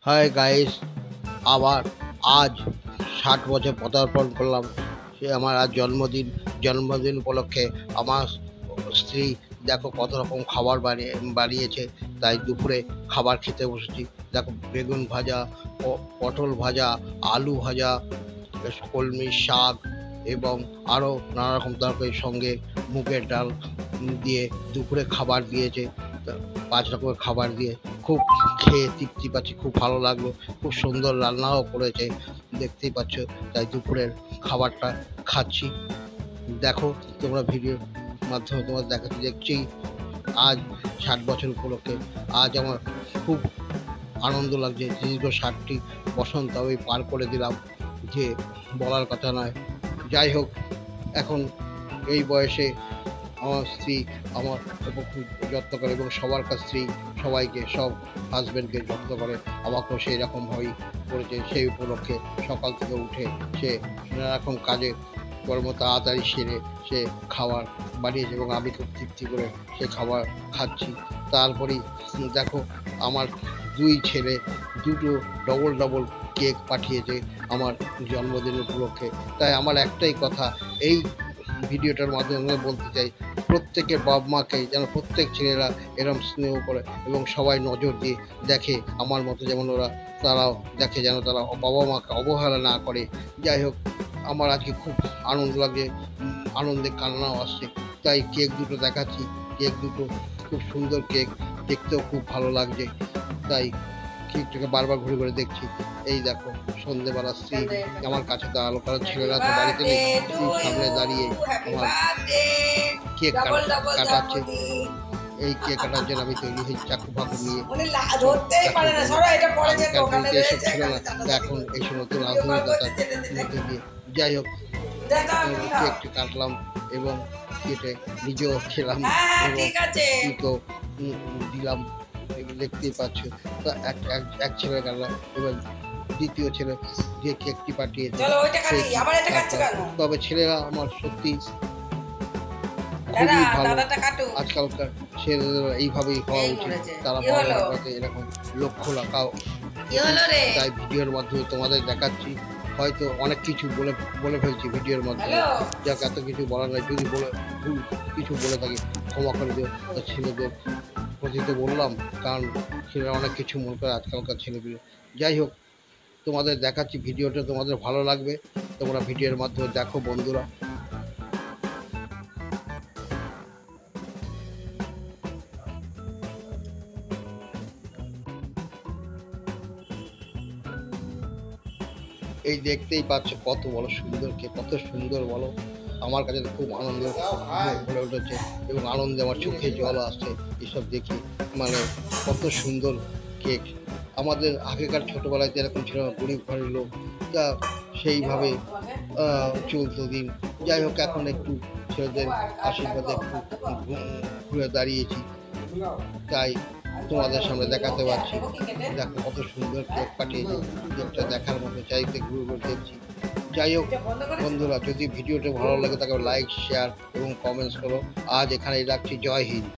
Hi guys, আবার আজ 60 বছর পদার্পণ করলাম। সে আমার আজ জন্মদিন উপলক্ষে আমার স্ত্রী দেখো কত রকম খাবার বানিয়েছে। তাই দুপুরে খাবার খেতে বসেছি। দেখো বেগুন ভাজা, পটল ভাজা, আলু ভাজা, কলমি শাক এবং আরও নানা রকম তরকারির সঙ্গে মুগের ডাল দিয়ে দুপুরে খাবার দিয়েছে। 5 রকমের খাবার দিয়ে খুব খেয়ে তৃপ্তি পাচ্ছি, খুব ভালো লাগলো। খুব সুন্দর রান্নাও করেছে, দেখতেই পাচ্ছ। তাই দুপুরের খাবারটা খাচ্ছি। দেখো তোমরা ভিডিওর মাধ্যমে তোমাদের দেখছি আজ 60 বছর উপলক্ষে। আজ আমার খুব আনন্দ লাগছে। দীর্ঘ 60টি বসন্ত আমি পার করে দিলাম, যে বলার কথা নয়। যাই হোক, এখন এই বয়সে আমার স্ত্রী আমার উপর খুব যত্ন করে এবং সবার স্ত্রী সবাইকে, সব হাজব্যান্ডকে যত্ন করে। আমাকেও সেই রকমভাবেই করেছে। সেই উপলক্ষে সকাল থেকে উঠে সে নানারকম কাজে কর্ম তাড়াতাড়ি সেরে সে খাবার বানিয়েছে এবং আমি খুব তৃপ্তি করে সে খাবার খাচ্ছি। তারপরেই দেখো আমার 2 ছেলে দুটো ডবল কেক পাঠিয়েছে আমার জন্মদিন উপলক্ষে। তাই আমার একটাই কথা এই ভিডিওটার মাধ্যমে বলতে চাই, প্রত্যেকের বাবা মাকে যেন প্রত্যেক ছেলেরা এরম স্নেহ করে এবং সবাই নজর দিয়ে দেখে আমার মতো, যেমন তারাও দেখে, যেন তারা বাবা মাকে অবহেলা না করে। যাই হোক, আমার আজকে খুব আনন্দ লাগে, আনন্দে কান্নাও আসছে। তাই কেক দুটো দেখাচ্ছি। কেক দুটো খুব সুন্দর কেক, দেখতেও খুব ভালো লাগছে। তাই কেকটাকে বারবার ঘুরে দেখছি। এই দেখো সন্ধেবেলা স্ত্রী আমার কাছে দাঁড়ালো, কারণ ছেলেরা তো বাড়িতে নেই। সামনে দাঁড়িয়ে আমার কেক কাটাচ্ছে। এই কেক কাটার জন্য আমি তৈরি হয়েছি চাকু ফাকু নিয়ে। এসব ছিল না, এখন এইসব নতুন আধুনিকতার মধ্যে দিয়ে। যাই হোক, কেকটি কাটলাম এবং কেটে নিজেও খেলাম এবং কেকও দিলাম, দেখতেই পাচ্ছ। তো এক ছেলে গেল, এবার দ্বিতীয় ছেলে যে কেকটি পাঠিয়েছে। তবে ছেলেরা আমার সত্যি খুবই ভালো। আজকালকার ছেলেদের এইভাবেই হওয়া উচিত। তারা পড়াশোনাতে এরকম লক্ষ্য রাখা। তাই ভিডিওর মাধ্যমে তোমাদের দেখাচ্ছি। হয়তো অনেক কিছু বলে ফেলছি ভিডিওর মাধ্যমে, যাক এত কিছু বলার নয়। যদি ভুল কিছু বলে থাকি ক্ষমা করে দিও। ছেলেদের প্রতি তো বললাম, কারণ ছেলেরা অনেক কিছু মনে করে আজকালকার ছেলেগুলো। যাই হোক, তোমাদের দেখাচ্ছি, ভিডিওটা তোমাদের ভালো লাগবে। তোমরা ভিডিওর মাধ্যমে দেখো বন্ধুরা। এই দেখতেই পাচ্ছ কত বড় সুন্দর কেক, কত সুন্দর বলো। আমার কাছে তো খুব আনন্দ ভরে উঠেছে এবং আনন্দে আমার চোখে জল আসছে এসব দেখি। মানে কত সুন্দর কেক। আমাদের আগেকার ছোটোবেলায় যেরকম ছিল, গরিব ঘরের লোক, তা সেইভাবে চলতো দিন। যাই হোক, এখন একটু ছেলেদের আশীর্বাদে একটু ঘুরে দাঁড়িয়েছি, তাই তোমাদের সামনে দেখাতে পারছি। দেখো কত সুন্দর কেক পাঠিয়েছে, কেকটা দেখার মতো, চাইতে ঘুরে দেখছি। যাই হোক বন্ধুরা, যদি ভিডিওটা ভালো লাগে তাকে লাইক, শেয়ার এবং কমেন্টস করো। আজ এখানেই রাখছি। জয় হিন্দ।